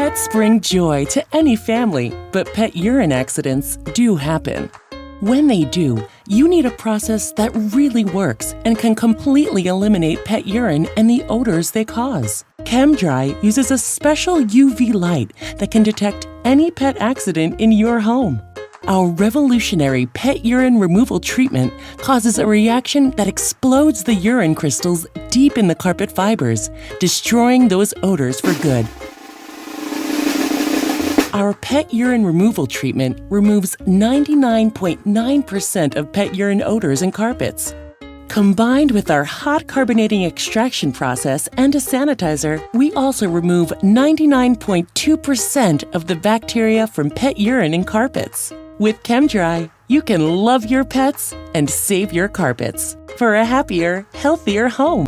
Pets bring joy to any family, but pet urine accidents do happen. When they do, you need a process that really works and can completely eliminate pet urine and the odors they cause. Chem-Dry uses a special UV light that can detect any pet accident in your home. Our revolutionary pet urine removal treatment causes a reaction that explodes the urine crystals deep in the carpet fibers, destroying those odors for good. Our pet urine removal treatment removes 99.9% of pet urine odors in carpets. Combined with our hot carbonating extraction process and a sanitizer, we also remove 99.2% of the bacteria from pet urine in carpets. With Chem-Dry, you can love your pets and save your carpets for a happier, healthier home.